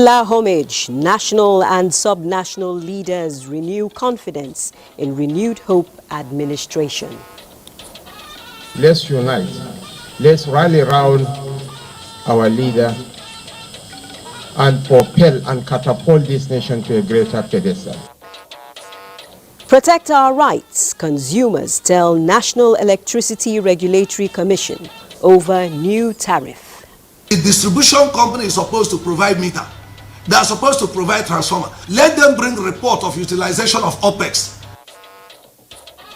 Popular homage, national and sub-national leaders renew confidence in renewed hope administration. Let's unite. Let's rally around our leader and propel and catapult this nation to a greater pedestal. Protect our rights, consumers tell National Electricity Regulatory Commission over new tariff. The distribution company is supposed to provide meter. They are supposed to provide transformer. Let them bring report of utilization of OPEX.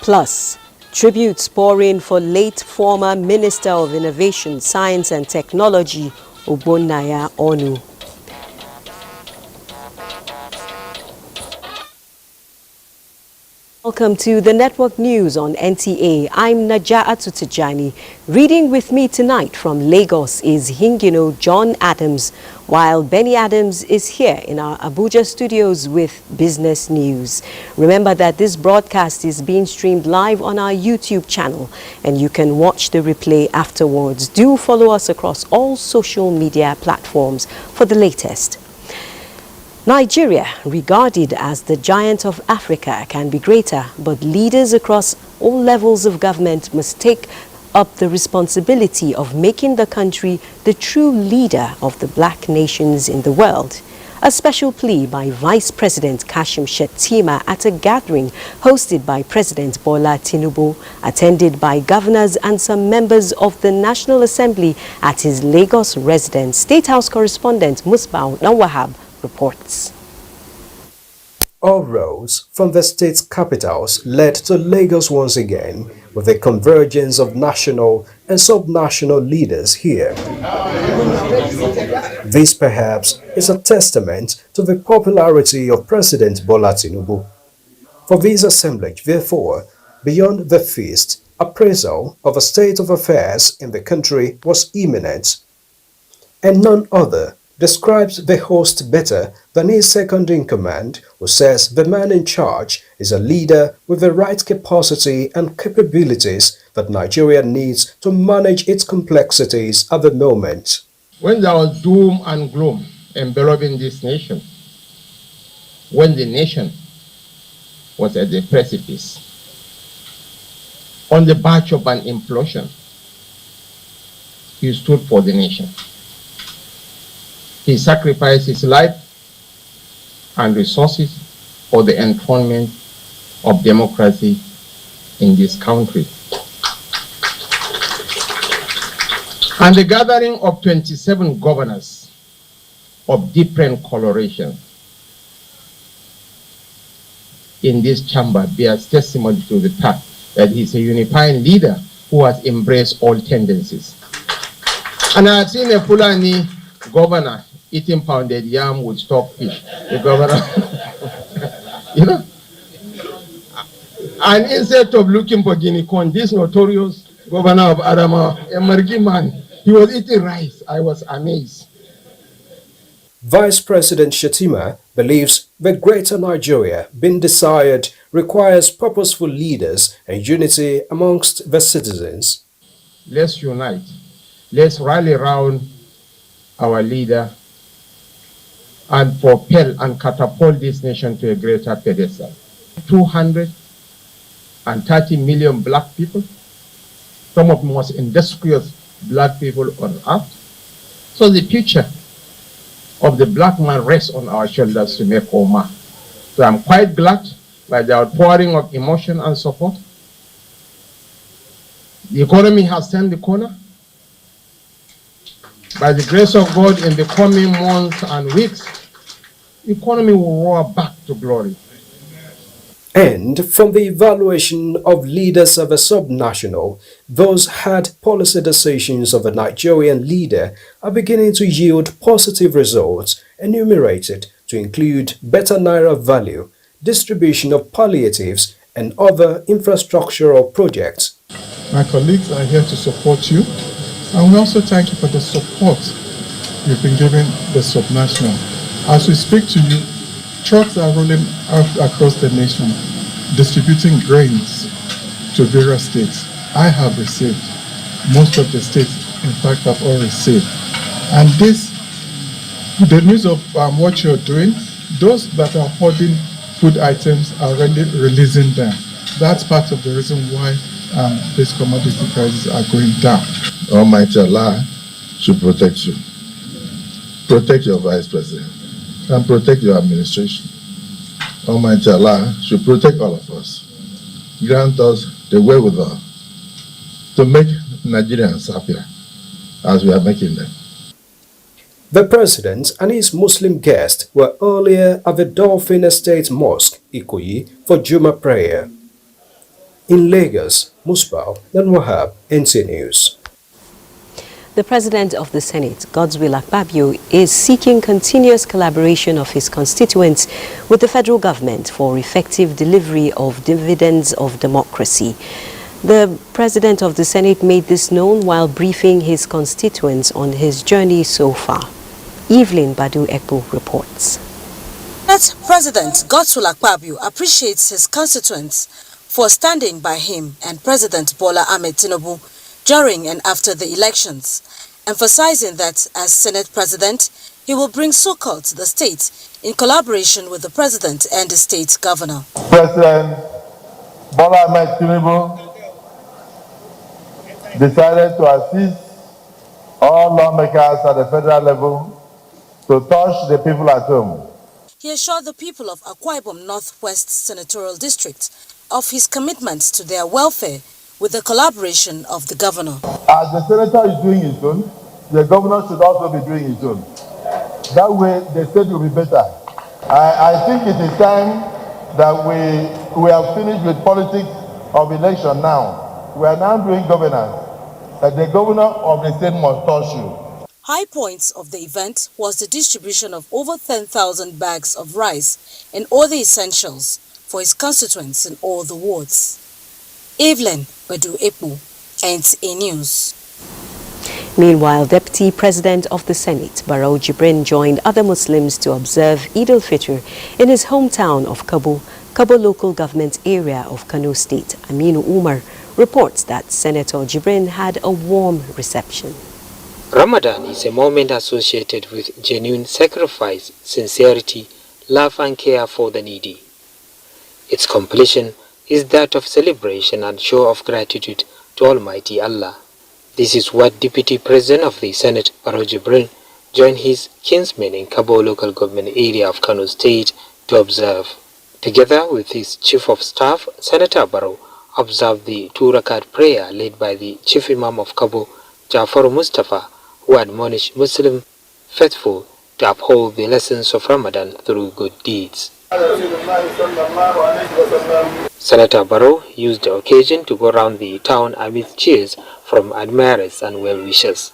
Plus, tributes pour in for late former Minister of Innovation, Science and Technology, Ogbonnaya Onu. Welcome to the Network News on NTA. I'm Naja'atu Tijani. Reading with me tonight from Lagos is Hingino John Adams, while Benny Adams is here in our Abuja studios with business news. Remember that this broadcast is being streamed live on our YouTube channel, and you can watch the replay afterwards. Do follow us across all social media platforms for the latest. Nigeria, regarded as the giant of Africa, can be greater, but leaders across all levels of government must take up the responsibility of making the country the true leader of the black nations in the world. A special plea by Vice President Kashim Shettima at a gathering hosted by President Bola Tinubu, attended by governors and some members of the National Assembly at his Lagos residence. State House correspondent Musbau Nawahab reports. All roads from the state's capitals led to Lagos once again, with a convergence of national and sub-national leaders here. This perhaps is a testament to the popularity of President Bola Tinubu. For this assemblage, therefore, beyond the feast, appraisal of a state of affairs in the country was imminent, and none other describes the host better than his second-in-command, who says the man in charge is a leader with the right capacity and capabilities that Nigeria needs to manage its complexities at the moment. When there was doom and gloom enveloping this nation, when the nation was at the precipice, on the verge of an implosion, he stood for the nation. He sacrificed his life and resources for the enthronement of democracy in this country. And the gathering of 27 governors of different coloration in this chamber bears testimony to the fact that he's a unifying leader who has embraced all tendencies. And I have seen a Fulani governor eating pounded yam with stockfish. The governor, you know. And instead of looking for guinea corn, this notorious governor of Adamawa, a Margi man, he was eating rice. I was amazed. Vice President Shettima believes the greater Nigeria being desired requires purposeful leaders and unity amongst the citizens. Let's unite. Let's rally around our leader and propel and catapult this nation to a greater pedestal. 230 million black people, some of the most industrious black people on earth. So the future of the black man rests on our shoulders to make Oma. So I'm quite glad by the outpouring of emotion and support. The economy has turned the corner. By the grace of God, in the coming months and weeks, the economy will roar back to glory. And from the evaluation of leaders of a subnational, those hard policy decisions of a Nigerian leader are beginning to yield positive results, enumerated to include better naira value, distribution of palliatives, and other infrastructural projects. My colleagues are here to support you, and we also thank you for the support you've been giving the subnational. As we speak to you, trucks are rolling out across the nation, distributing grains to various states. I have received. Most of the states, in fact, have all received. And this With the news of what you're doing, those that are hoarding food items are already releasing them. That's part of the reason why these commodity prices are going down. Almighty Allah should protect you. Protect your vice president and protect your administration. Almighty Allah should protect all of us. Grant us the wherewithal to make Nigerians happier as we are making them. The president and his Muslim guest were earlier at the Dolphin Estate Mosque, Ikoyi, for Juma prayer. In Lagos, Musbah and Wahab, NTA News. The President of the Senate, Godswill Akpabio, is seeking continuous collaboration of his constituents with the federal government for effective delivery of dividends of democracy. The President of the Senate made this known while briefing his constituents on his journey so far. Evelyn Badu Ekpo reports. President Godswill Akpabio appreciates his constituents for standing by him and President Bola Ahmed Tinubu during and after the elections, emphasizing that as Senate President, he will bring succor to the state in collaboration with the President and the state governor. President Bola Ahmed Tinubu decided to assist all lawmakers at the federal level to touch the people at home. He assured the people of Akwa Ibom Northwest Senatorial District of his commitment to their welfare with the collaboration of the governor. As the senator is doing his own, the governor should also be doing his own. That way the state will be better. I think it is time that we have finished with politics of election now. We are now doing governance. The governor of the state must touch you. High points of the event was the distribution of over 10,000 bags of rice and other essentials for his constituents in all the wards. Evelyn Badu Ekpo, NTA News. Meanwhile, Deputy President of the Senate, Barrow Jibrin, joined other Muslims to observe Eid al-Fitr in his hometown of Kabo local government area of Kano State. Aminu Umar reports that Senator Jibrin had a warm reception. Ramadan is a moment associated with genuine sacrifice, sincerity, love and care for the needy. Its completion is that of celebration and show of gratitude to Almighty Allah. This is what Deputy President of the Senate, Barrow Jibrin, joined his kinsmen in Kabo local government area of Kano State to observe. Together with his Chief of Staff, Senator Barrow observed the 2-rakat prayer led by the Chief Imam of Kabo, Jafar Mustafa, who admonished Muslim faithful to uphold the lessons of Ramadan through good deeds. Senator Barrow used the occasion to go around the town amid cheers from admirers and well-wishers.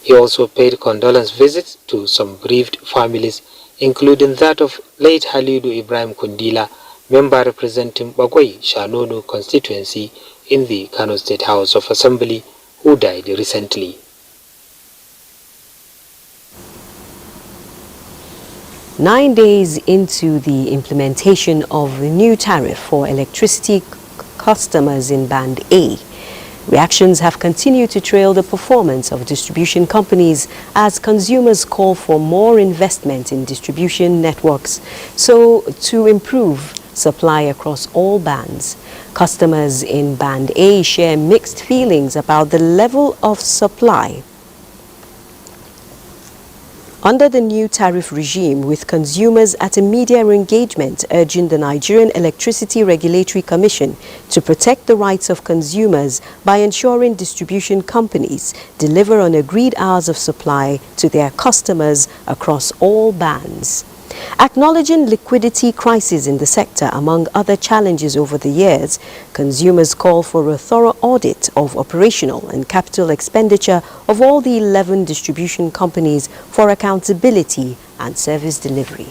He also paid condolence visits to some bereaved families, including that of late Halidu Ibrahim Kundila, member representing Bagwai Shanono constituency in the Kano State House of Assembly, who died recently. Nine days into the implementation of the new tariff for electricity customers in Band A, reactions have continued to trail the performance of distribution companies as consumers call for more investment in distribution networks to improve supply across all bands. Customers in Band A share mixed feelings about the level of supply under the new tariff regime, with consumers at a media engagement urging the Nigerian Electricity Regulatory Commission to protect the rights of consumers by ensuring distribution companies deliver on agreed hours of supply to their customers across all bands. Acknowledging liquidity crisis in the sector, among other challenges over the years, consumers call for a thorough audit of operational and capital expenditure of all the 11 distribution companies for accountability and service delivery.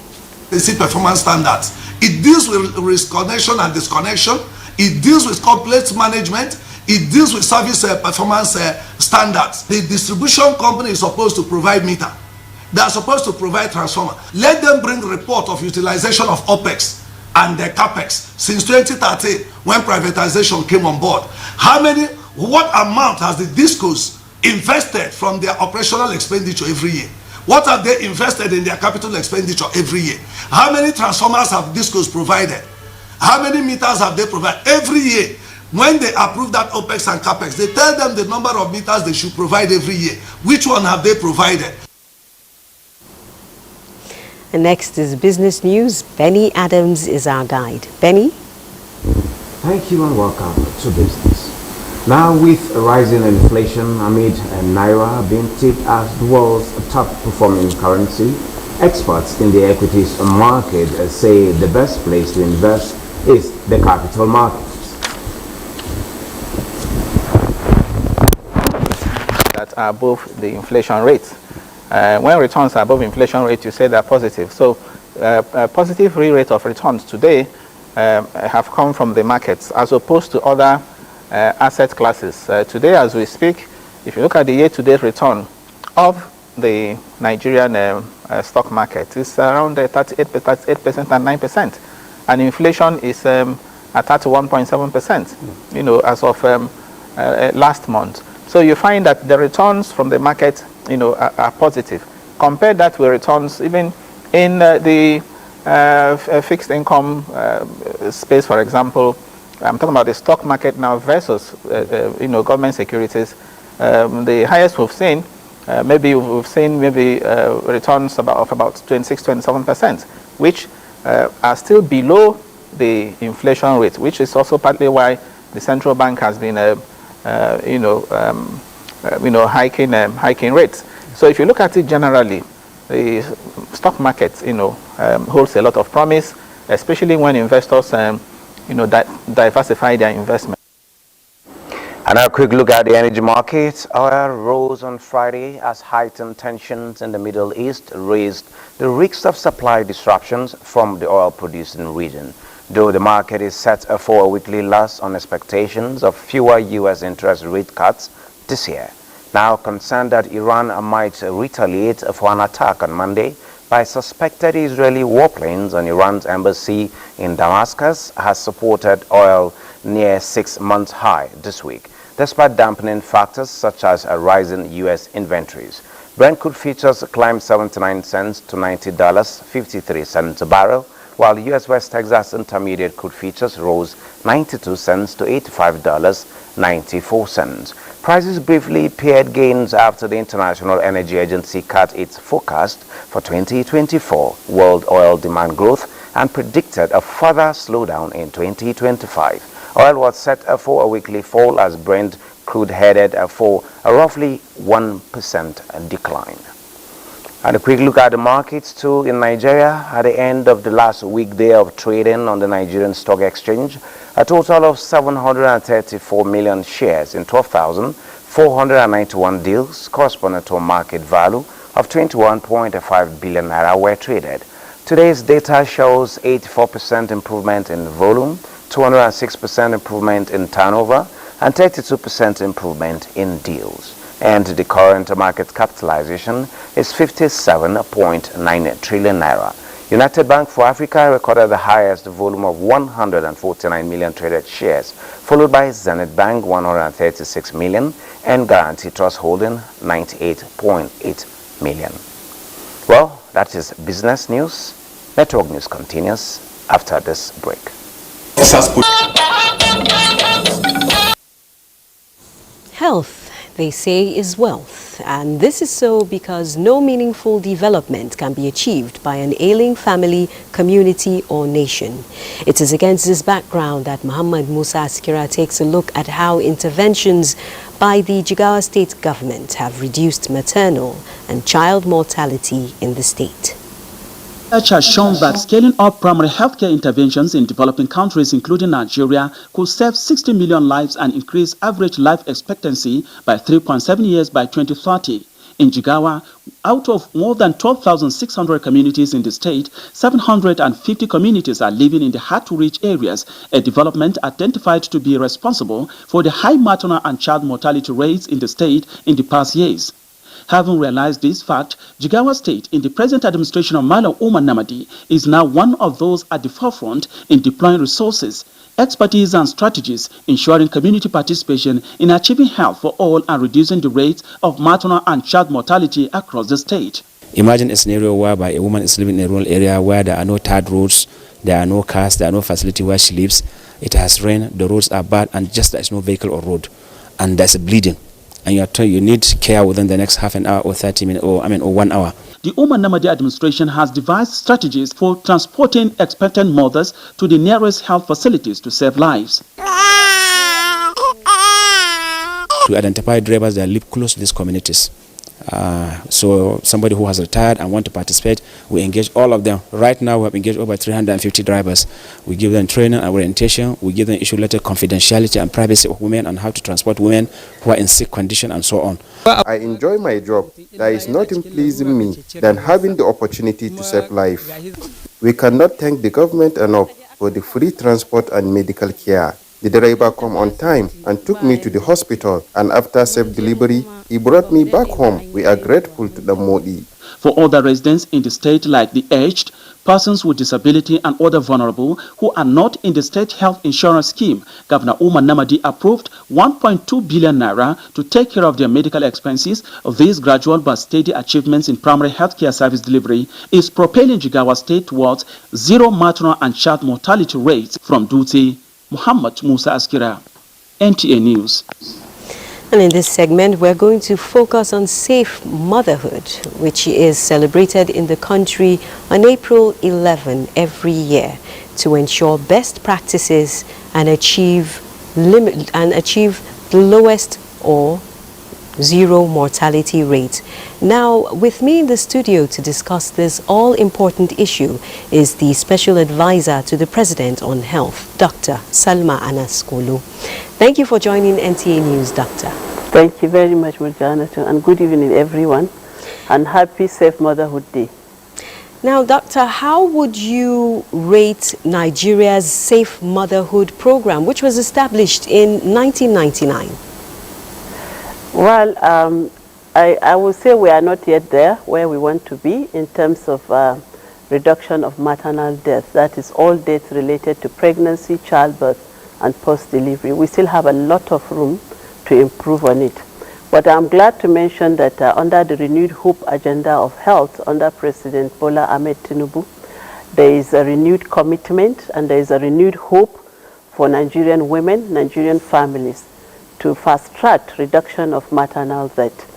Basic performance standards. It deals with risk connection and disconnection. It deals with complex management. It deals with service performance standards. The distribution company is supposed to provide meter. They are supposed to provide transformer. Let them bring report of utilization of OPEX and the CAPEX since 2013 when privatization came on board. What amount has the discos invested from their operational expenditure every year? What have they invested in their capital expenditure every year? How many transformers have DISCOs provided? How many meters have they provided? Every year, when they approve that OPEX and CAPEX, they tell them the number of meters they should provide every year. Which one have they provided? And next is business news. Benny Adams is our guide. Benny? Thank you and welcome to business. Now, with rising inflation amid Naira being tipped as the world's top performing currency, experts in the equities market say the best place to invest is the capital markets. That are above the inflation rate. When returns are above inflation rate, you say they're positive. So positive rate of returns today have come from the markets as opposed to other asset classes. Today, as we speak, if you look at the year-to-date return of the Nigerian stock market, it's around 38% and 9%, and inflation is at 31.7%. You know, as of last month. So you find that the returns from the market, you know, are positive. Compare that with returns even in the fixed income space, for example. I'm talking about the stock market now versus, you know, government securities. The highest we've seen, maybe returns of about 26-27%, which are still below the inflation rate, which is also partly why the central bank has been, hiking rates. So if you look at it generally, the stock market, you know, holds a lot of promise, especially when investors diversify their investment. And a quick look at the energy market. Oil rose on Friday as heightened tensions in the Middle East raised the risks of supply disruptions from the oil-producing region, though the market is set for a weekly loss on expectations of fewer U.S. interest rate cuts this year. Now concerned that Iran might retaliate for an attack on Monday by suspected Israeli warplanes on Iran's embassy in Damascus, has supported oil near 6-month high this week, despite dampening factors such as a rise in U.S. inventories. Brent crude futures climbed 79 cents to $90.53 a barrel, while U.S. West Texas Intermediate crude futures rose 92 cents to $85.94. Prices briefly paired gains after the International Energy Agency cut its forecast for 2024 world oil demand growth and predicted a further slowdown in 2025. Oil was set for a weekly fall as Brent crude headed for a roughly 1% decline. And a quick look at the markets too in Nigeria. At the end of the last weekday of trading on the Nigerian Stock Exchange, a total of 734 million shares in 12,491 deals, corresponding to a market value of 21.5 billion naira, were traded. Today's data shows 84% improvement in volume, 206% improvement in turnover, and 32% improvement in deals. And the current market capitalization is 57.9 trillion naira. United Bank for Africa recorded the highest volume of 149 million traded shares, followed by Zenith Bank 136 million and Guarantee Trust Holding 98.8 million. Well, that is business news. Network news continues after this break. Health, they say, is wealth, and this is so because no meaningful development can be achieved by an ailing family, community or nation. It is against this background that Muhammad Musa Askira takes a look at how interventions by the Jigawa state government have reduced maternal and child mortality in the state. Research has shown that scaling up primary healthcare interventions in developing countries, including Nigeria, could save 60 million lives and increase average life expectancy by 3.7 years by 2030. In Jigawa, out of more than 12,600 communities in the state, 750 communities are living in the hard-to-reach areas, a development identified to be responsible for the high maternal and child mortality rates in the state in the past years. Having realized this fact, Jigawa State, in the present administration of Malam Umar Namadi, is now one of those at the forefront in deploying resources, expertise and strategies, ensuring community participation in achieving health for all and reducing the rates of maternal and child mortality across the state. Imagine a scenario whereby a woman is living in a rural area where there are no tarred roads, there are no cars, there are no facility where she lives. It has rained, the roads are bad, and just there is no vehicle or road, and there's a bleeding, and you are told you need care within the next half an hour or 30 minutes or 1 hour. The Umar Namadi administration has devised strategies for transporting expectant mothers to the nearest health facilities to save lives. To identify drivers that live close to these communities. So somebody who has retired and want to participate, we engage all of them. Right now we have engaged over 350 drivers. We give them training and orientation. We give them issue letter confidentiality and privacy of women and how to transport women who are in sick condition and so on. I enjoy my job. There is nothing pleasing me than having the opportunity to save life. We cannot thank the government enough for the free transport and medical care. The driver came on time and took me to the hospital, and after safe delivery, he brought me back home. We are grateful to the Modi. For other residents in the state like the aged, persons with disability and other vulnerable who are not in the state health insurance scheme, Governor Umar Namadi approved 1.2 billion naira to take care of their medical expenses. These gradual but steady achievements in primary healthcare service delivery is propelling Jigawa State towards zero maternal and child mortality rates from duty. Muhammad Musa Askira, NTA News. And in this segment, we're going to focus on safe motherhood, which is celebrated in the country on April 11 every year to ensure best practices and achieve the lowest or zero mortality rate. Now, with me in the studio to discuss this all-important issue is the Special Advisor to the President on Health, Dr. Salma Anas Kulu. Thank you for joining NTA News, Doctor. Thank you very much, Murjanatu, and good evening, everyone, and happy Safe Motherhood Day. Now, Doctor, how would you rate Nigeria's Safe Motherhood program, which was established in 1999? Well, I would say we are not yet there where we want to be in terms of reduction of maternal death. That is all deaths related to pregnancy, childbirth, and post-delivery. We still have a lot of room to improve on it. But I'm glad to mention that under the renewed hope agenda of health under President Bola Ahmed Tinubu, there is a renewed commitment and there is a renewed hope for Nigerian women, Nigerian families, to fast-track reduction of maternal death.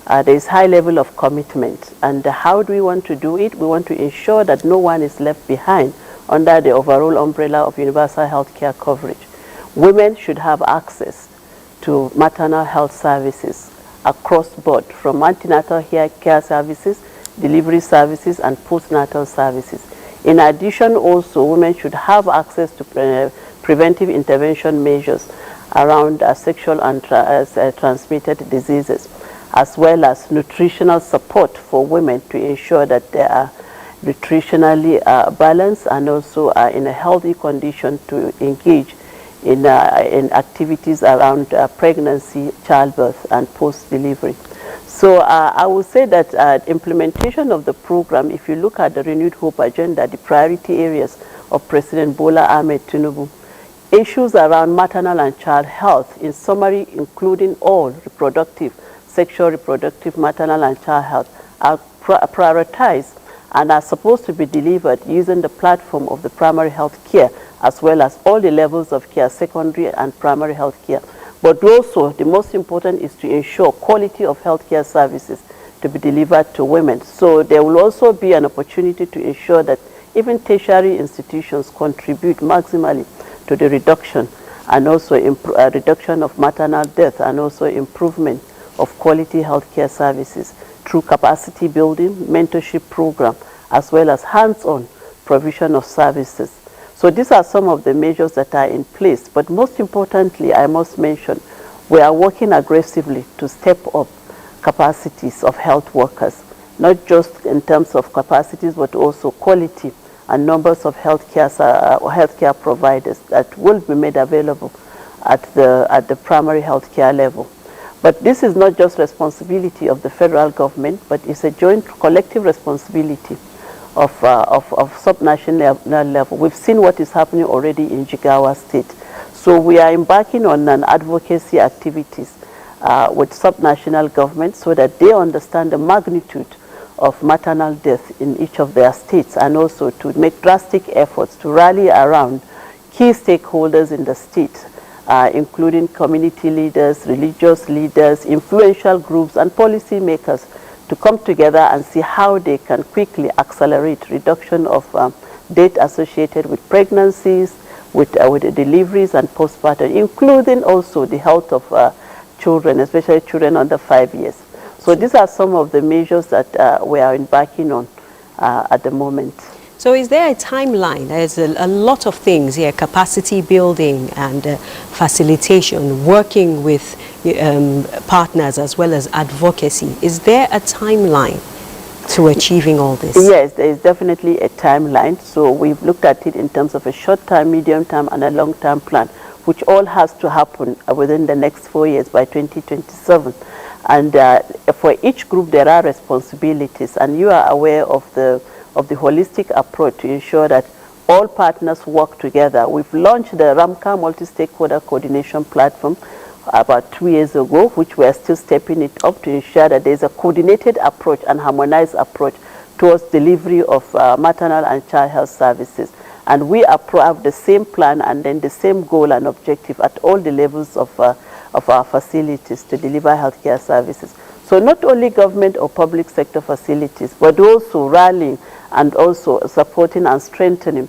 There is high level of commitment. And how do we want to do it? We want to ensure that no one is left behind under the overall umbrella of universal health care coverage. Women should have access to maternal health services across board, from antenatal care services, delivery services, and postnatal services. In addition, also, women should have access to preventive intervention measures around sexual and transmitted diseases, as well as nutritional support for women to ensure that they are nutritionally balanced and also are in a healthy condition to engage in activities around pregnancy, childbirth, and post-delivery. So I would say that implementation of the program, if you look at the Renewed Hope agenda, the priority areas of President Bola Ahmed Tinubu, issues around maternal and child health, in summary, including all reproductive, sexual, reproductive, maternal, and child health, are prioritized and are supposed to be delivered using the platform of the primary health care, as well as all the levels of care, secondary and primary health care. But also, the most important is to ensure quality of healthcare services to be delivered to women. So there will also be an opportunity to ensure that even tertiary institutions contribute maximally to the reduction and also reduction of maternal death and also improvement of quality healthcare services through capacity building, mentorship program, as well as hands-on provision of services. So these are some of the measures that are in place. But most importantly, I must mention, we are working aggressively to step up capacities of health workers, not just in terms of capacities, but also quality and numbers of healthcare providers that will be made available at the primary healthcare level. But this is not just responsibility of the federal government, but it's a joint collective responsibility of subnational level. We've seen what is happening already in Jigawa State. So we are embarking on an advocacy activities with subnational governments so that they understand the magnitude of maternal death in each of their states, and also to make drastic efforts to rally around key stakeholders in the state, including community leaders, religious leaders, influential groups, and policymakers, to come together and see how they can quickly accelerate reduction of death associated with pregnancies, with the deliveries and postpartum, including also the health of children, especially children under 5 years. So these are some of the measures that we are embarking on at the moment. So is there a timeline? There's a lot of things here: capacity building and facilitation, working with partners as well as advocacy. Is there a timeline to achieving all this? Yes, there is definitely a timeline. So we've looked at it in terms of a short-term, medium-term, and a long-term plan, which all has to happen within the next 4 years by 2027. And for each group, there are responsibilities, and you are aware of the holistic approach to ensure that all partners work together. We've launched the RAMCA Multi-Stakeholder Coordination Platform about 2 years ago, which we are still stepping it up to ensure that there's a coordinated approach and harmonized approach towards delivery of maternal and child health services. And we have the same plan and then the same goal and objective at all the levels of our facilities to deliver healthcare services. So not only government or public sector facilities, but also rallying and also supporting and strengthening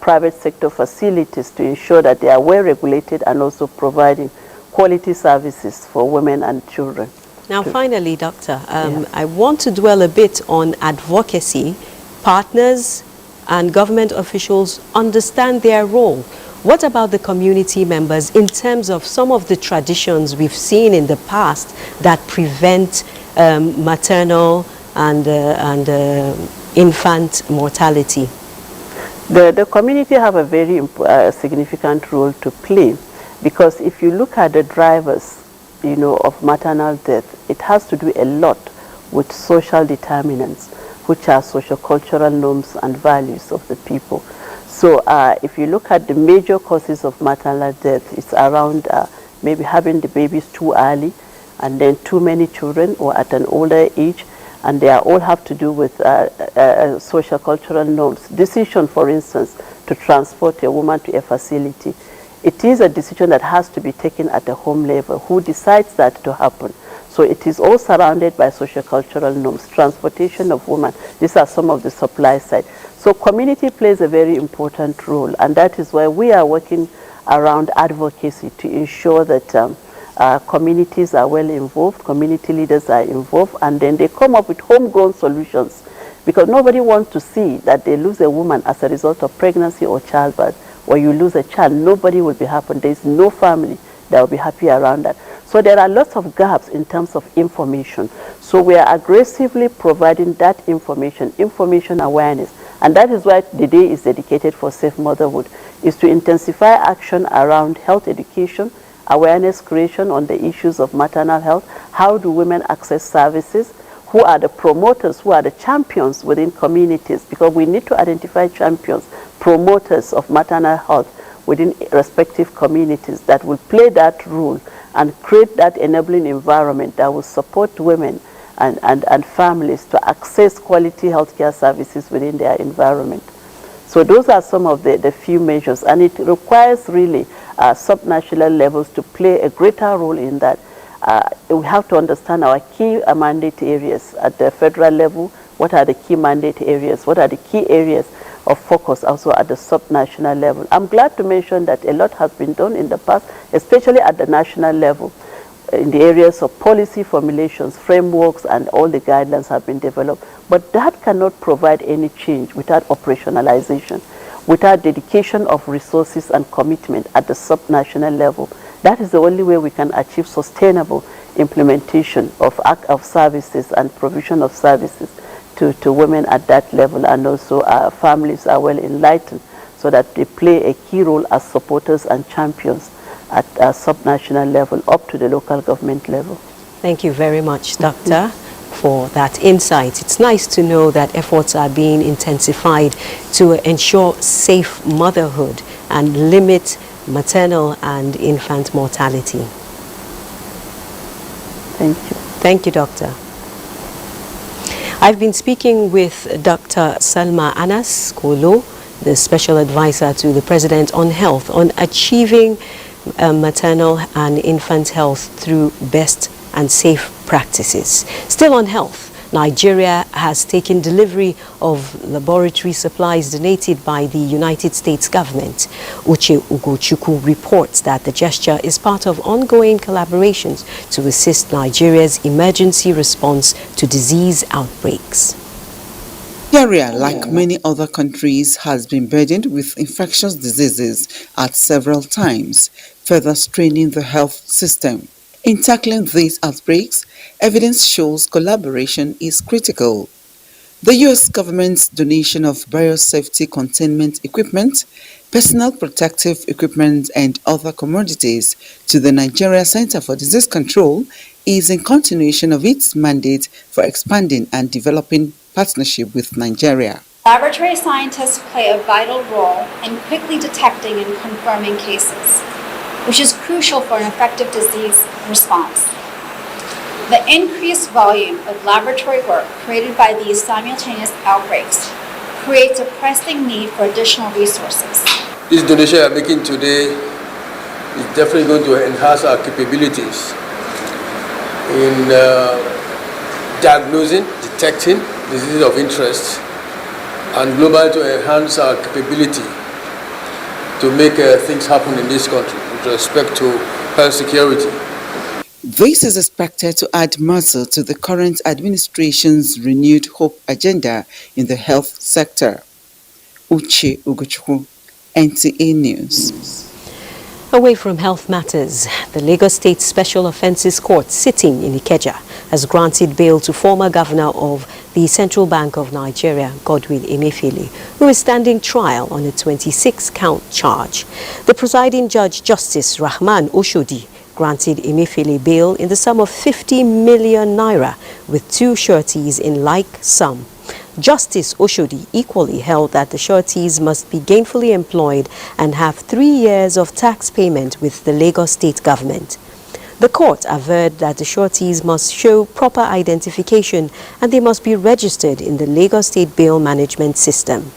private sector facilities to ensure that they are well regulated and also providing quality services for women and children. Now, finally, Doctor, I want to dwell a bit on advocacy. Partners and government officials understand their role. What about the community members in terms of some of the traditions we've seen in the past that prevent maternal and infant mortality? The community have a very significant role to play, because if you look at the drivers, of maternal death, it has to do a lot with social determinants, which are socio-cultural norms and values of the people. So if you look at the major causes of maternal death, it's around maybe having the babies too early, and then too many children or at an older age, and they all have to do with social cultural norms. Decision, for instance, to transport a woman to a facility. It is a decision that has to be taken at the home level. Who decides that to happen? So it is all surrounded by socio-cultural norms. Transportation of women, these are some of the supply side. So community plays a very important role, and that is why we are working around advocacy to ensure that communities are well involved, community leaders are involved, and then they come up with homegrown solutions, because nobody wants to see that they lose a woman as a result of pregnancy or childbirth, or you lose a child. Nobody will be happy. There is no family that will be happy around that. So there are lots of gaps in terms of information. So we are aggressively providing that information awareness. And that is why the day is dedicated for safe motherhood, is to intensify action around health education, awareness creation on the issues of maternal health. How do women access services? Who are the promoters? Who are the champions within communities? Because we need to identify champions, promoters of maternal health within respective communities that will play that role and create that enabling environment that will support women and families to access quality healthcare services within their environment. So those are some of the few measures, and it requires really subnational levels to play a greater role in that. We have to understand our key mandate areas at the federal level. What are the key mandate areas? What are the key areas of focus also at the subnational level? I'm glad to mention that a lot has been done in the past, especially at the national level, in the areas of policy formulations, frameworks, and all the guidelines have been developed. But that cannot provide any change without operationalization, without dedication of resources and commitment at the subnational level. That is the only way we can achieve sustainable implementation of services and provision of services to women at that level, and also our families are well enlightened so that they play a key role as supporters and champions at a subnational level up to the local government level. Thank you very much, Doctor, for that insight. It's nice to know that efforts are being intensified to ensure safe motherhood and limit maternal and infant mortality. Thank you. Thank you, Doctor. I've been speaking with Dr. Salma Anas Kolo, the Special Advisor to the President on Health, on achieving maternal and infant health through best and safe practices. Still on health, Nigeria has taken delivery of laboratory supplies donated by the United States government. Uche Ugochukwu reports that the gesture is part of ongoing collaborations to assist Nigeria's emergency response to disease outbreaks. Nigeria, like many other countries, has been burdened with infectious diseases at several times, further straining the health system. In tackling these outbreaks, evidence shows collaboration is critical. The U.S. government's donation of biosafety containment equipment, personal protective equipment, and other commodities to the Nigeria Center for Disease Control is in continuation of its mandate for expanding and developing partnership with Nigeria. Laboratory scientists play a vital role in quickly detecting and confirming cases, which is crucial for an effective disease response. The increased volume of laboratory work created by these simultaneous outbreaks creates a pressing need for additional resources. This donation I'm making today is definitely going to enhance our capabilities in diagnosing, detecting diseases of interest, and globally to enhance our capability to make things happen in this country with respect to health security. This is expected to add muscle to the current administration's renewed hope agenda in the health sector. Uche Ugochukwu, NTA News. Away from health matters, the Lagos State Special Offences Court sitting in Ikeja has granted bail to former governor of the Central Bank of Nigeria, Godwin Emefiele, who is standing trial on a 26-count charge. The presiding judge, Justice Rahman Oshodi, granted Emefiele bail in the sum of 50 million naira with two sureties in like sum. Justice Oshodi equally held that the sureties must be gainfully employed and have 3 years of tax payment with the Lagos State government. The court averred that the sureties must show proper identification and they must be registered in the Lagos State bail management system.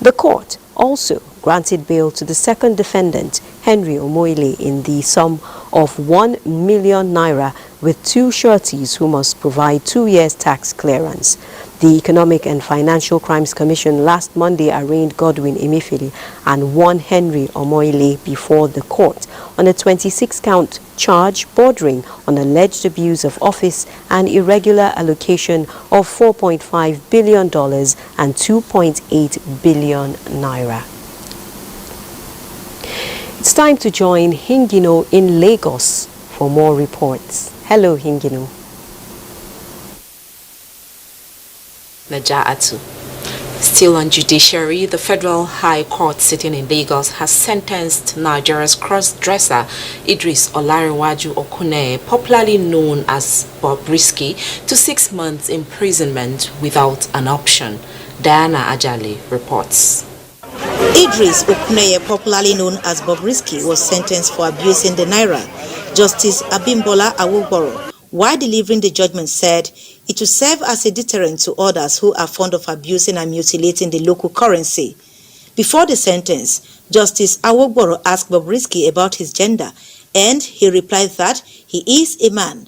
The court also granted bail to the second defendant, Henry Omoile, in the sum of 1 million naira with two sureties who must provide 2 years tax clearance. The Economic and Financial Crimes Commission last Monday arraigned Godwin Emefiele and one Henry Omoile before the court on a 26-count charge bordering on alleged abuse of office and irregular allocation of $4.5 billion and 2.8 billion naira. It's time to join Hingino in Lagos for more reports. Hello, Hingino. Naja'atu. Still on judiciary, the Federal High Court sitting in Lagos has sentenced Nigeria's cross-dresser Idris Olariwaju Okuneye, popularly known as Bobrisky, to 6 months imprisonment without an option. Diana Ajali reports. Idris Okuneye, popularly known as Bobrisky, was sentenced for abusing the naira. Justice Abimbola Awogboro, while delivering the judgment, said it will serve as a deterrent to others who are fond of abusing and mutilating the local currency. Before the sentence, Justice Awogboro asked Bobrisky about his gender, and he replied that he is a man.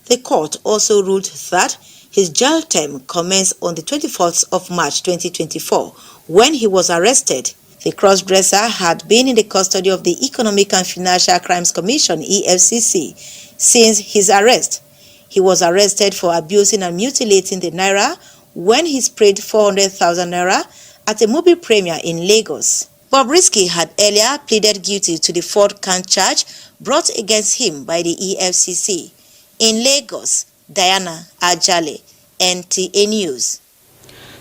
The court also ruled that his jail term commenced on the 24th of March 2024 when he was arrested. The cross-dresser had been in the custody of the Economic and Financial Crimes Commission (EFCC) since his arrest. He was arrested for abusing and mutilating the naira when he sprayed 400,000 naira at a mobile premier in Lagos. Bobrisky had earlier pleaded guilty to the 4th count charge brought against him by the EFCC. In Lagos, Diana Ajale, NTA News.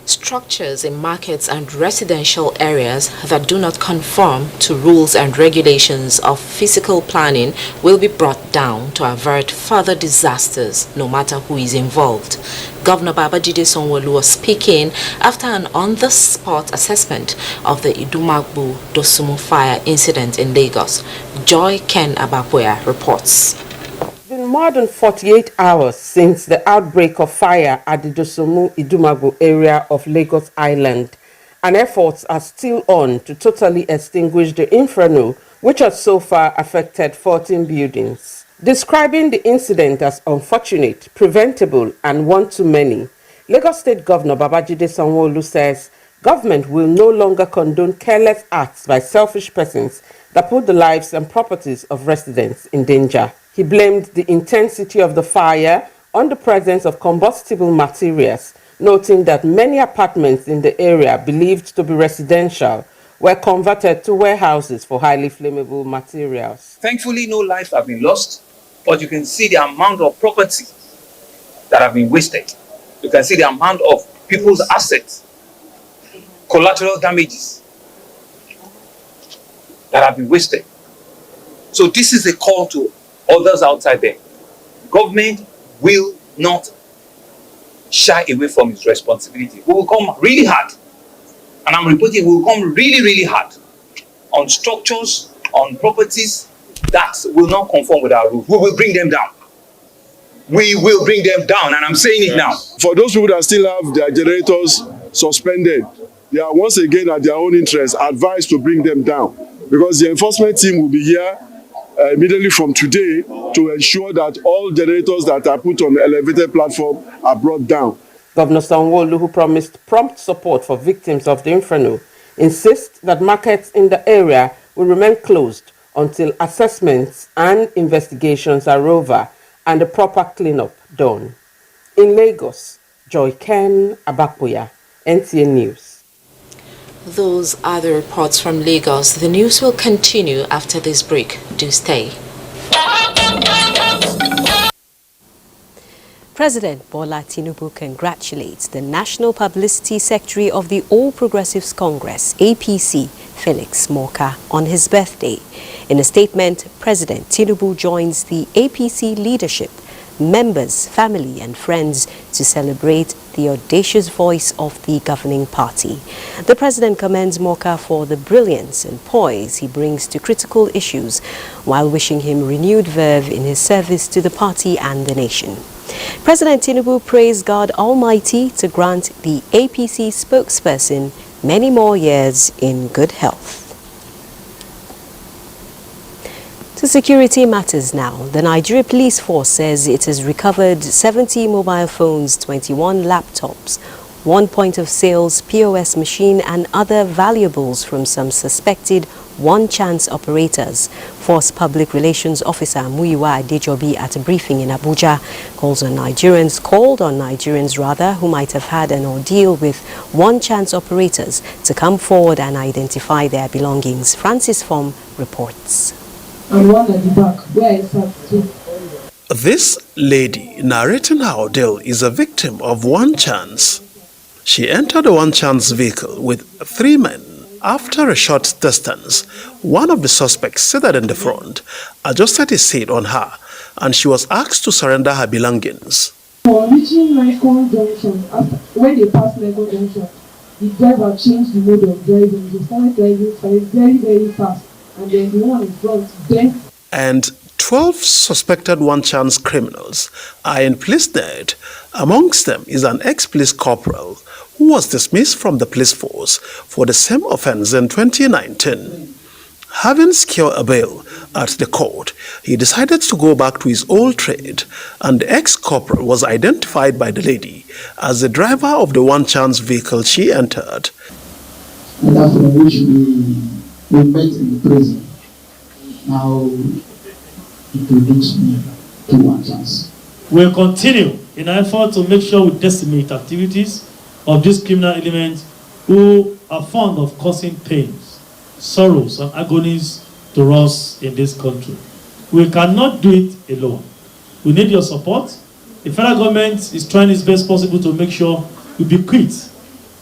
Structures in markets and residential areas that do not conform to rules and regulations of physical planning will be brought down to avert further disasters, no matter who is involved. Governor Babajide Sanwo-Olu was speaking after an on-the-spot assessment of the Idumagbu Dosumu fire incident in Lagos. Joy Ken Abapoya reports. It's been more than 48 hours since the outbreak of fire at the Dosumu Idumagbu area of Lagos Island, and efforts are still on to totally extinguish the inferno, which has so far affected 14 buildings. Describing the incident as unfortunate, preventable, and one too many, Lagos State Governor Babajide Sanwo-Olu says government will no longer condone careless acts by selfish persons that put the lives and properties of residents in danger. He blamed the intensity of the fire on the presence of combustible materials, noting that many apartments in the area believed to be residential were converted to warehouses for highly flammable materials. Thankfully, no lives have been lost, but you can see the amount of property that have been wasted. You can see the amount of people's assets, collateral damages that have been wasted. So this is a call to others outside there. Government will not shy away from its responsibility. We will come really hard, and I'm reporting we will come really hard on structures, on properties that will not conform with our rules. We will bring them down. We will bring them down, and I'm saying it now. For those people that still have their generators suspended, they are once again at their own interest advised to bring them down, because the enforcement team will be here immediately from today to ensure that all generators that are put on the elevated platform are brought down. Governor Sanwo-Olu, who promised prompt support for victims of the inferno, insists that markets in the area will remain closed until assessments and investigations are over and the proper cleanup done. In Lagos, Joy Ken Abapoya, NTA News. Those are the reports from Lagos. The news will continue after this break. Do stay. President Bola Tinubu congratulates the National Publicity Secretary of the All Progressives Congress, APC, Felix Morka, on his birthday. In a statement, President Tinubu joins the APC leadership, members, family and friends to celebrate the audacious voice of the governing party. The president commends Morka for the brilliance and poise he brings to critical issues, while wishing him renewed verve in his service to the party and the nation. President Tinubu praised God Almighty to grant the APC spokesperson many more years in good health. To security matters now. The Nigeria Police Force says it has recovered 70 mobile phones, 21 laptops, 1 point of sales POS machine and other valuables from some suspected one-chance operators. Force Public Relations Officer Muyiwa Adejobi at a briefing in Abuja called on Nigerians who might have had an ordeal with one-chance operators to come forward and identify their belongings. Francis Fom reports. And one at the back, where is that? This lady narrating her ordeal is a victim of one chance. She entered a one chance vehicle with 3 men. After a short distance, one of the suspects seated in the front adjusted his seat on her, and she was asked to surrender her belongings. On reaching Nikon Junction, when they passed Nikon Junction, the driver changed the mode of driving. He started driving very fast. And then the one in front then. And 12 suspected one-chance criminals are in police net. Amongst them is an ex-police corporal who was dismissed from the police force for the same offense in 2019. Having secured a bail at the court, he decided to go back to his old trade, and the ex-corporal was identified by the lady as the driver of the one-chance vehicle she entered. And that's which we met in the prison. Now it introduced me to one chance. We'll continue in our effort to make sure we decimate activities of these criminal elements who are fond of causing pains, sorrows, and agonies to us in this country. We cannot do it alone. We need your support. The federal government is trying its best possible to make sure we bequeath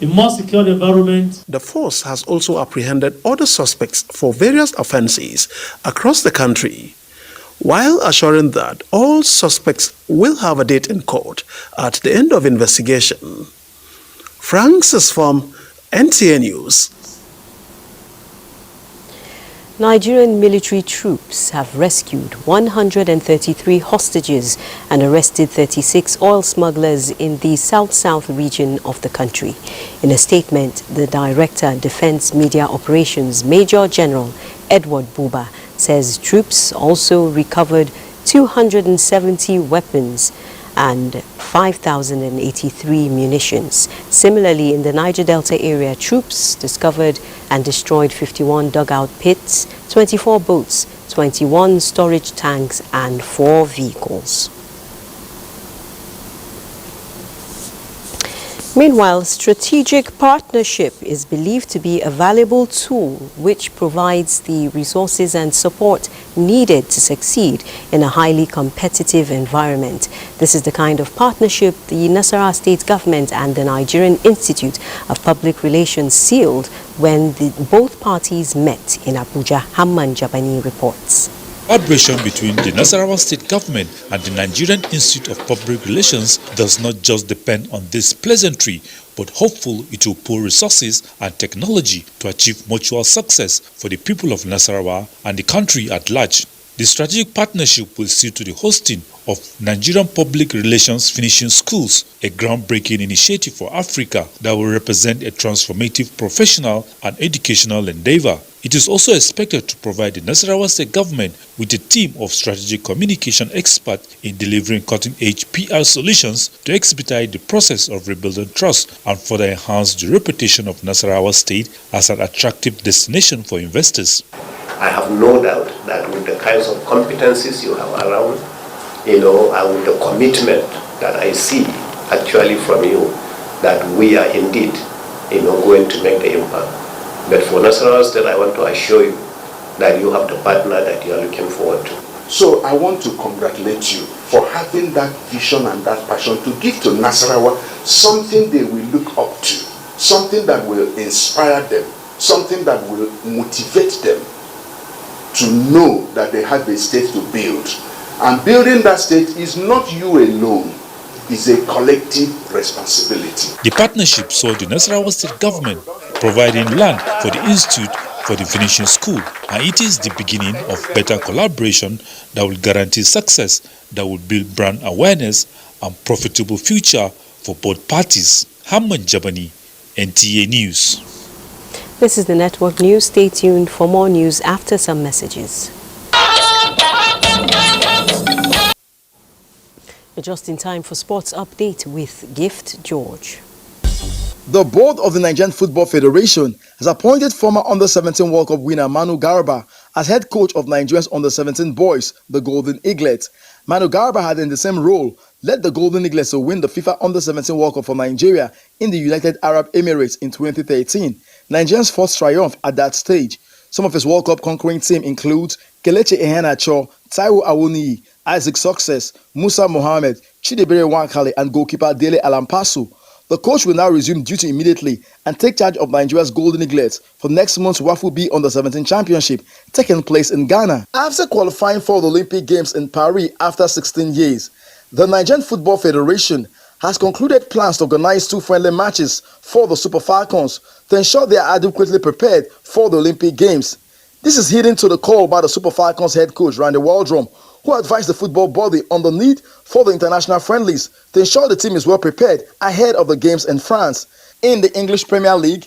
a more secure environment. The force has also apprehended other suspects for various offences across the country, while assuring that all suspects will have a date in court at the end of investigation. Francis from NTA News. Nigerian military troops have rescued 133 hostages and arrested 36 oil smugglers in the south-south region of the country. In a statement, the Director, Defense Media Operations, Major General Edward Buba, says troops also recovered 270 weapons and 5,083 munitions. Similarly, in the Niger Delta area, troops discovered and destroyed 51 dugout pits, 24 boats, 21 storage tanks, and 4 vehicles. Meanwhile, strategic partnership is believed to be a valuable tool which provides the resources and support needed to succeed in a highly competitive environment. This is the kind of partnership the Nasarawa State Government and the Nigerian Institute of Public Relations sealed when both parties met in Abuja. Hamman Jabani reports. Collaboration between the Nasarawa State Government and the Nigerian Institute of Public Relations does not just depend on this pleasantry, but hopeful it will pool resources and technology to achieve mutual success for the people of Nasarawa and the country at large. The strategic partnership will see to the hosting of Nigerian Public Relations Finishing Schools, a groundbreaking initiative for Africa that will represent a transformative professional and educational endeavor. It is also expected to provide the Nasarawa State Government with a team of strategic communication experts in delivering cutting-edge PR solutions to expedite the process of rebuilding trust and further enhance the reputation of Nasarawa State as an attractive destination for investors. I have no doubt that with the kinds of competencies you have around, and with the commitment that I see actually from you, that we are indeed, going to make the impact. But for Nasarawa State, I want to assure you that you have the partner that you are looking forward to. So I want to congratulate you for having that vision and that passion to give to Nasarawa something they will look up to, something that will inspire them, something that will motivate them to know that they have a state to build. And building that state is not you alone, it's a collective responsibility. The partnership saw the Nasarawa State Government providing land for the Institute for the Finishing School, and it is the beginning of better collaboration that will guarantee success, that will build brand awareness and profitable future for both parties. Hamman Jabani, NTA News. This is the Network News. Stay tuned for more news after some messages. Just in time for sports update with Gift George. The board of the Nigerian Football Federation has appointed former Under-17 World Cup winner Manu Garba as head coach of Nigeria's Under-17 boys, the Golden Eaglets. Manu Garba had in the same role led the Golden Eaglets to win the FIFA Under-17 World Cup for Nigeria in the United Arab Emirates in 2013, Nigeria's first triumph at that stage. Some of his World Cup conquering team includes Kelechi Iheanacho, Taiwo Awoniyi, Isaac Success, Musa Mohammed, Chidebere Wankale, and goalkeeper Dele Alampasu. The coach will now resume duty immediately and take charge of Nigeria's Golden Eaglets for next month's WAFU B Under-17 Championship taking place in Ghana. After qualifying for the Olympic Games in Paris after 16 years, the Nigerian Football Federation has concluded plans to organize 2 friendly matches for the Super Falcons to ensure they are adequately prepared for the Olympic Games. This is hidden to the call by the Super Falcons head coach Randy Waldrum, who advised the football body on the need for the international friendlies to ensure the team is well prepared ahead of the games in France. In the English Premier League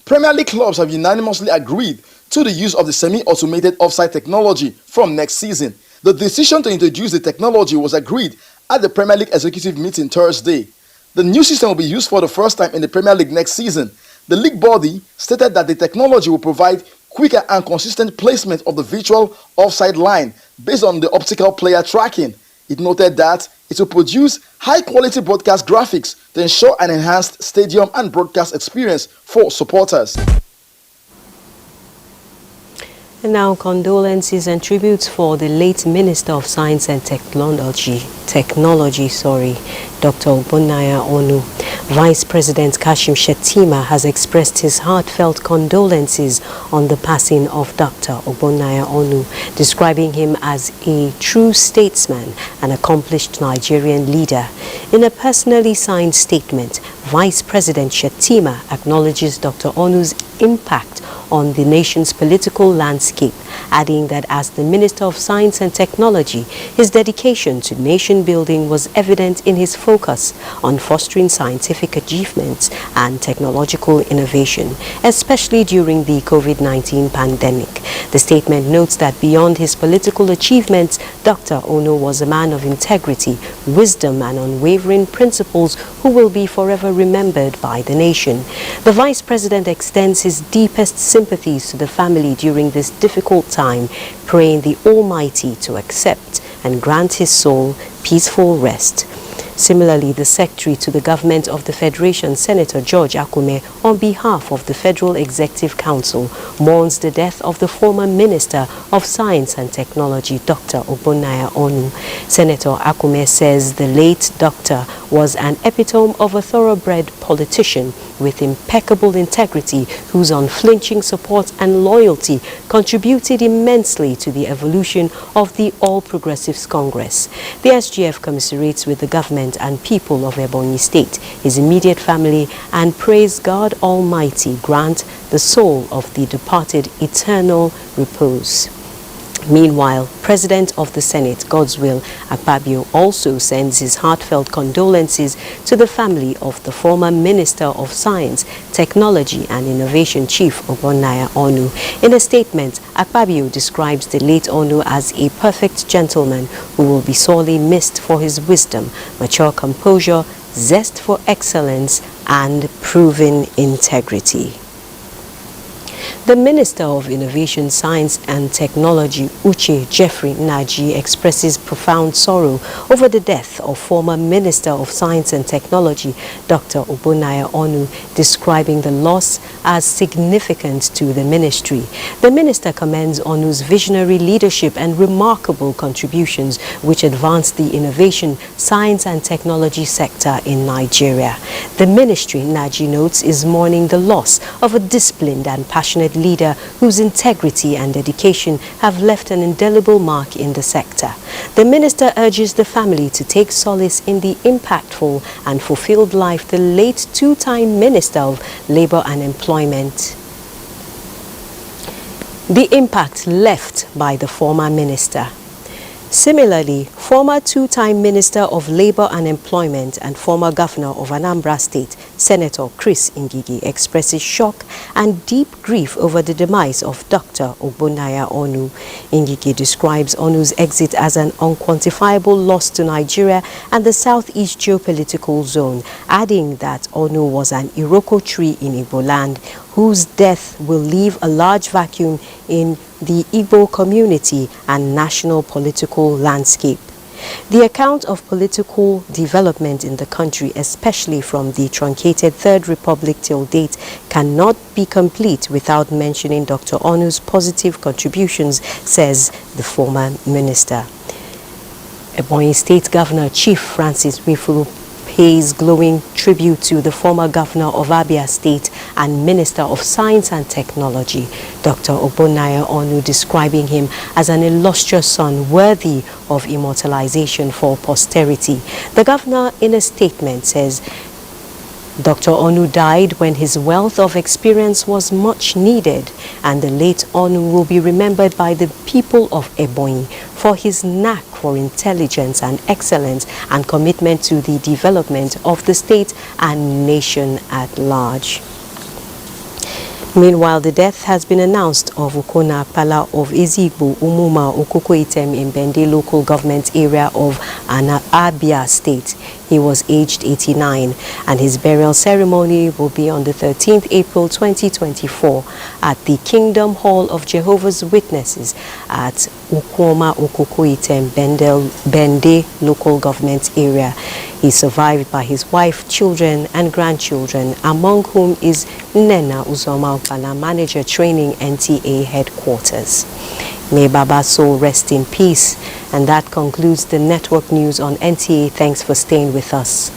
clubs have unanimously agreed to the use of the semi-automated offside technology from next season. The decision to introduce the technology was agreed at the Premier League executive meeting Thursday. The new system will be used for the first time in the Premier League next season. The league body stated that the technology will provide quicker and consistent placement of the virtual offside line based on the optical player tracking. It noted that it will produce high-quality broadcast graphics to ensure an enhanced stadium and broadcast experience for supporters. And now condolences and tributes for the late Minister of Science and Technology, Dr. Ogbonnaya Onu. Vice President Kashim Shettima has expressed his heartfelt condolences on the passing of Dr. Ogbonnaya Onu, describing him as a true statesman and accomplished Nigerian leader. In a personally signed statement, Vice President Shettima acknowledges Dr. Onu's impact on the nation's political landscape, adding that as the Minister of Science and Technology, his dedication to nation building was evident in his focus on fostering scientific achievements and technological innovation, especially during the COVID-19 pandemic. The statement notes that beyond his political achievements, Dr. Onu was a man of integrity, wisdom and unwavering principles who will be forever remembered by the nation. The Vice President extends his deepest sympathies to the family during this difficult time, praying the Almighty to accept and grant his soul peaceful rest. Similarly, the Secretary to the Government of the Federation, Senator George Akume, on behalf of the Federal Executive Council, mourns the death of the former Minister of Science and Technology, Dr. Ogbonnaya Onu. Senator Akume says the late doctor was an epitome of a thoroughbred politician with impeccable integrity, whose unflinching support and loyalty contributed immensely to the evolution of the All Progressives Congress. The SGF commiserates with the government and people of Ebonyi State, his immediate family, and prays God Almighty grant the soul of the departed eternal repose. Meanwhile, President of the Senate, Godswill Akpabio, also sends his heartfelt condolences to the family of the former Minister of Science, Technology and Innovation Chief Ogbonnaya Onu. In a statement, Akpabio describes the late Onu as a perfect gentleman who will be sorely missed for his wisdom, mature composure, zest for excellence and proven integrity. The Minister of Innovation, Science and Technology, Uche Jeffrey Naji, expresses profound sorrow over the death of former Minister of Science and Technology, Dr. Ogbonnaya Onu, describing the loss as significant to the ministry. The minister commends Onu's visionary leadership and remarkable contributions which advanced the innovation, science and technology sector in Nigeria. The ministry, Naji notes, is mourning the loss of a disciplined and passionate leader whose integrity and dedication have left an indelible mark in the sector. The minister urges the family to take solace in the impactful and fulfilled life the late two-time Minister of Labour and Employment. The impact left by the former minister. Similarly, former two-time Minister of Labour and Employment and former Governor of Anambra State, Senator Chris Ngigi, expresses shock and deep grief over the demise of Dr. Ogbonnaya Onu. Ngigi describes Onu's exit as an unquantifiable loss to Nigeria and the southeast geopolitical zone, adding that Onu was an Iroko tree in Igbo land, whose death will leave a large vacuum in the Igbo community and national political landscape. The account of political development in the country, especially from the truncated Third Republic till date, cannot be complete without mentioning Dr. Onu's positive contributions, says the former minister. Ebonyi State Governor Chief Francis Wifulu pays glowing tribute to the former governor of Abia State and Minister of Science and Technology, Dr. Ogbonnaya Onu, describing him as an illustrious son worthy of immortalization for posterity. The governor, in a statement, says Dr. Onu died when his wealth of experience was much needed, and the late Onu will be remembered by the people of Ebonyi for his knack for intelligence and excellence and commitment to the development of the state and nation at large. Meanwhile, the death has been announced of Ukona Pala of Ezigbo Umuma Okoko Item in Bende local government area of Abia State. He was aged 89, and his burial ceremony will be on the 13th April 2024 at the Kingdom Hall of Jehovah's Witnesses at Ukoma Okokoitem Bende local government area. He is survived by his wife, children, and grandchildren, among whom is Nena Uzoma Upana, manager training NTA headquarters. May Baba's soul rest in peace. And that concludes the network news on NTA. Thanks for staying with us.